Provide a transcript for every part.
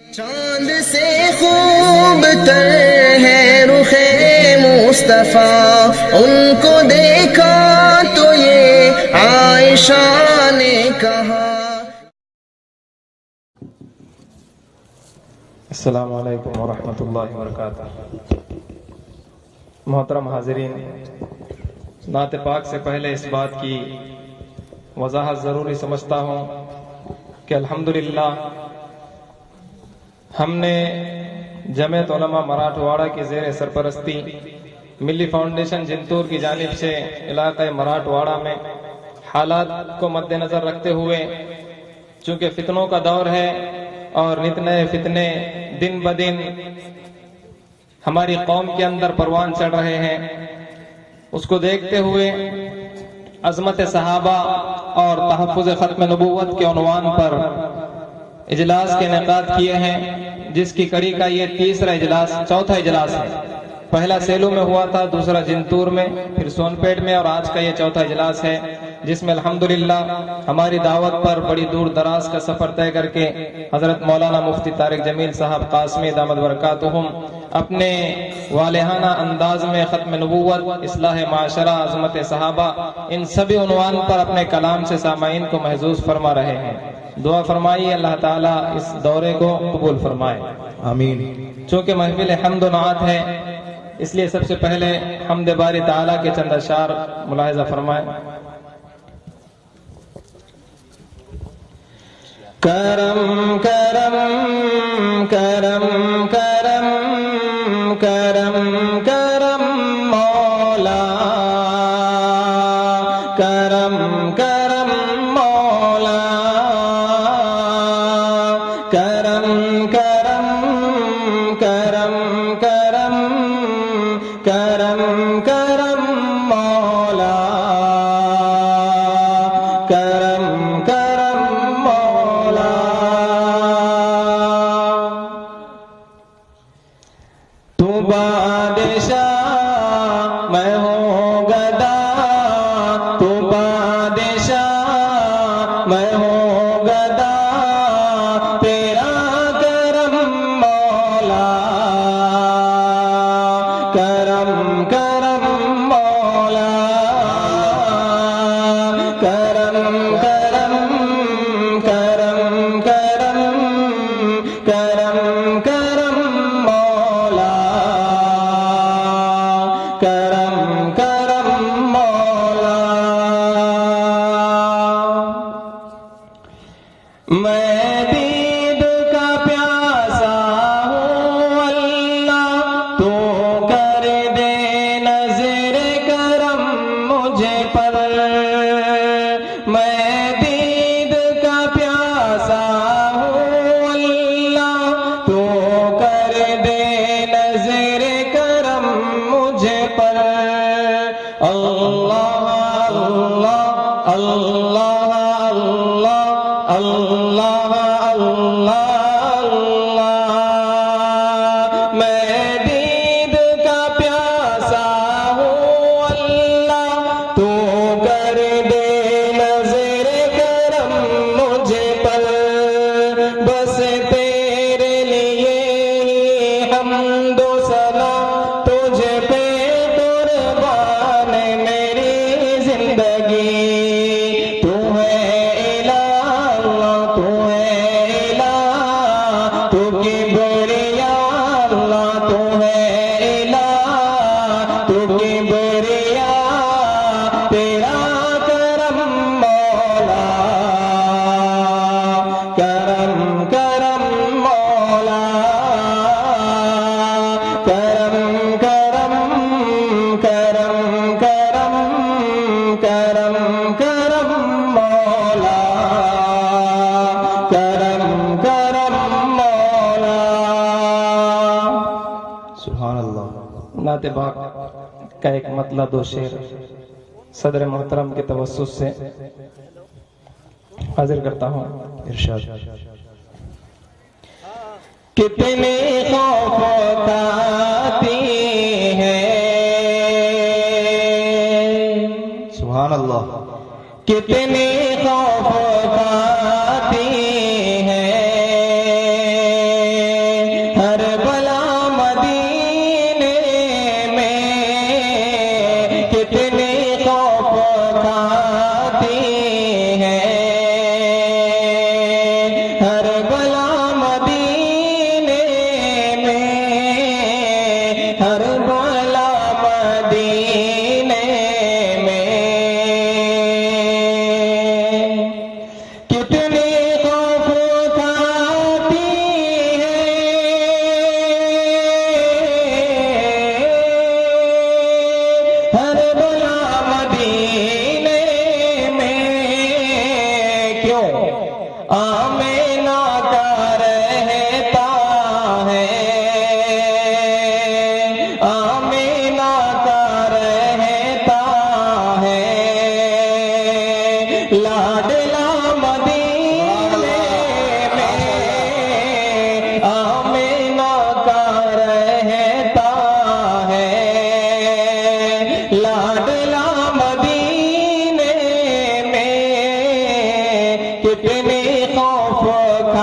चांद से खूब तर है रुखे मुस्तफा, उनको देखा तो ये आयशा ने कहा। अस्सलामु अलैकुम वरहमतुल्लाहि वबरकातुहू। मोहतरम हाज़िरीन, नात पाक से पहले इस बात की वजाहत ज़रूरी समझता हूँ कि अल्हम्दुलिल्लाह हमने जमीयत उलमा मराठवाड़ा की ज़ेर सरपरस्ती मिली फाउंडेशन जिंतूर की जानिब से इलाक़े मराठवाड़ा में हालात को मद्देनज़र रखते हुए, चूँकि फितनों का दौर है और नित नए फितने दिन ब दिन हमारी कौम के अंदर परवान चढ़ रहे हैं, उसको देखते हुए अज़मत सहाबा और तहफ़्फ़ुज़ ख़त्म नबुव्वत के उन्वान पर इजलास के इनेकाद किए हैं, जिसकी कड़ी का ये चौथा इजलास है। पहला सेलू में हुआ था, दूसरा जिंतूर में, फिर सोनपेट में और आज का ये चौथा इजलास है, जिसमें अल्हम्दुलिल्लाह हमारी दावत पर बड़ी दूर दराज का सफर तय करके हजरत मौलाना मुफ्ती तारिक जमील साहब कासमी दामद बरकातुहुम अपने वालेहाना अंदाज में खत्म नबुव्वत, इस्लाह माशरा, अज़मत सहाबा, इन सभी उन्वान पर अपने कलाम से सामाईन को महजूज फरमा रहे हैं। दुआ फरमाइए अल्लाह ताला इस दौरे को कबूल फरमाए, आमीन। चूँकि महफिल हम्द व नात है, इसलिए सबसे पहले हम्द बारी ताला के चंद अशार मुलाहिजा फरमाए। करम करम करम करम करम करम मौला, करम करम मौला, करम करम करम करम करम करम मौला, करम करम मौला। तू बादशाह मैं हूँ गदा, तू बादशाह मैं हूँ गदा, तेरा करम मौला, करम करम मौला, करम करम करम करम करम करम मौला, करम करम मौला। मैं दीद का प्यासा हूँ अल्लाह, तू कर दे नज़र करम मुझे पर। मैं दीद का प्यासा हूँ अल्लाह, तू कर दे नज़र करम मुझे पर। अल्लाह अल्लाह अल्लाह अल्लाह अल्लाह अल्लाह अल्लाह। मैं दीद का प्यासा हूँ अल्लाह, तू कर दे नज़र करम मुझे पर। बस तेरे लिए ही हम्दो सना तुझे पे कुर्बान मेरी जिंदगी। तू है इलाह, तू है इलाह, तू किबरिया अल्लाह, तू है इलाह, तू किबरिया, तेरा करम मौला, करम करम मौला, करम करम करम करम करम करम मौला, करम करम मौला। सुभान अल्लाह। नाते बाक का एक मतलब दो शेर सदर मोहतरम के तवस्सुस से हाजिर करता हूँ। इरशाद। कितने खौफ खाती है, सुभान अल्लाह, कितने खौफ खाती है,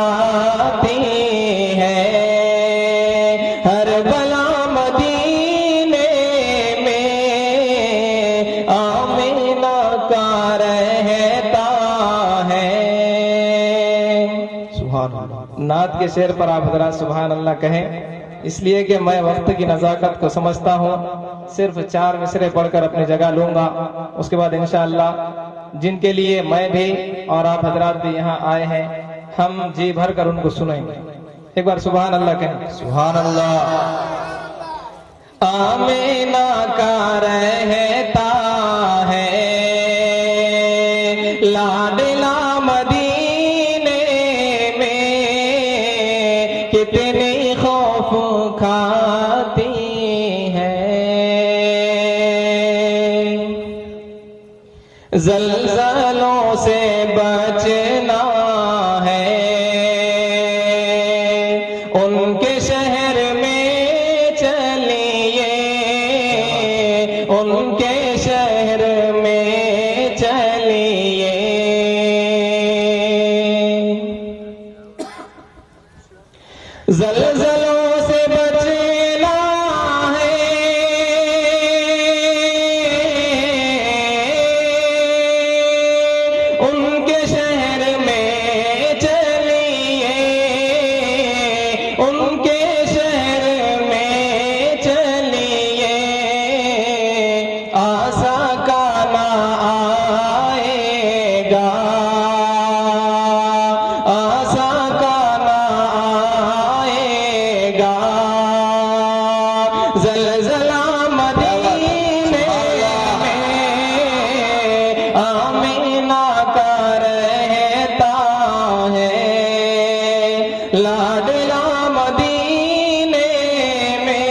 खाती है, हर बला मदीने में आमीना का रहता है। सुभान अल्लाह। नात के शेर पर आप हजरात सुभान अल्लाह कहें, इसलिए कि मैं वक्त की नज़ाकत को समझता हूँ। सिर्फ 4 मिसरे पढ़कर अपनी जगह लूंगा, उसके बाद इंशाअल्लाह जिनके लिए मैं भी और आप हजरात भी यहाँ आए हैं, हम जी भर कर उनको सुनेंगे। एक बार सुभान अल्लाह कहें। सुभान अल्लाह। आमीना का रहता है, लाडला मदीने में कितनी खौफ खाती है, ज़लज़लों से बचना है, उनके शहर में चलिए, उनके शहर में चलिए, ज़लज़लों से बचना है, उनके शहर में चलिए, उनके शहर में चलिए, आशा का ना आएगा, आशा का ना आएगा, ज़लज़ला मदीने में आमीना का रहता है, लाडला मदीने में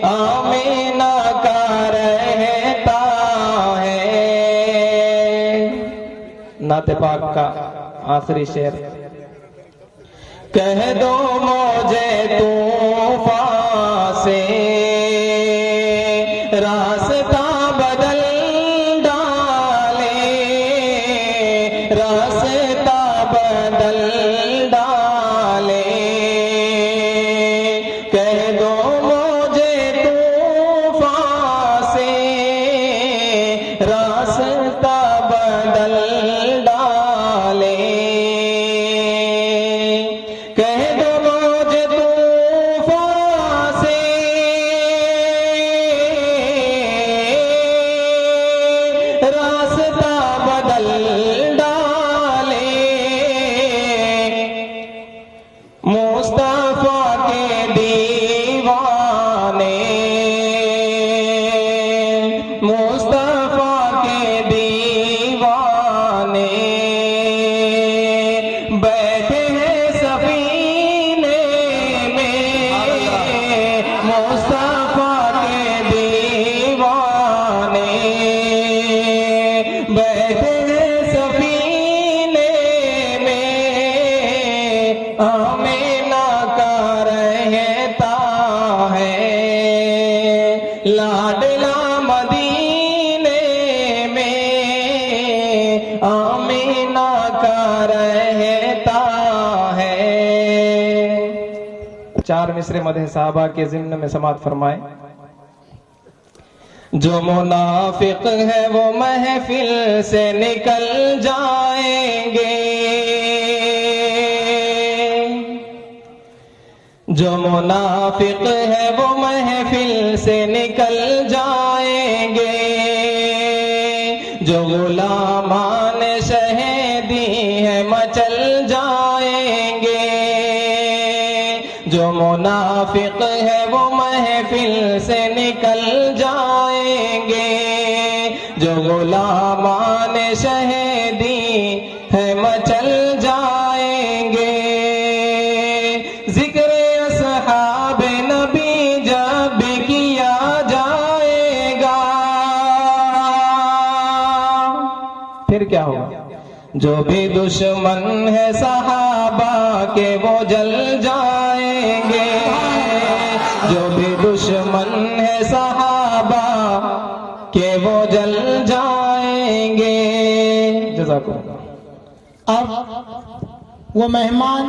आमीना का रहता है। नाते पाक का आखिरी शेर। कह दो मुझे तूफान से रास्ता बदल डाले, रास्ता बदल डाले, कह दो मुझे तूफान से रास्ता बदल डाले, कह दो मुझे तूफान से रास्ता बदल डाले, मुस्तफा के दीवाने, मुस्तफा के दीवाने बैठे हैं सफीने में, मुस्तफा के दीवाने बैठे हैं सफीने में, आमीना का रहता है, लाडला मदीने में आमीना का रहता है। 4 मिसरे मदह साहबा के ज़िम्न में समात फरमाए। जो मुनाफिक है वो महफिल से निकल जाएंगे, जो मुनाफिक है वो महफिल से निकल जाएंगे, जो गुलामान शहीदी है मचल जाएंगे, जो मुनाफिक है वो महफिल से निकल जाएंगे, जो गुलामान शहीदी है मचल जाएंगे, जिक्र असहाब नबी जब किया जाएगा, फिर क्या होगा? जो भी दुश्मन है सहाबा के वो जल जाएंगे, जो भी दुश्मन है सहाबा के वो जल जाएंगे। जज़ाकुमुल्लाह। अब वो मेहमान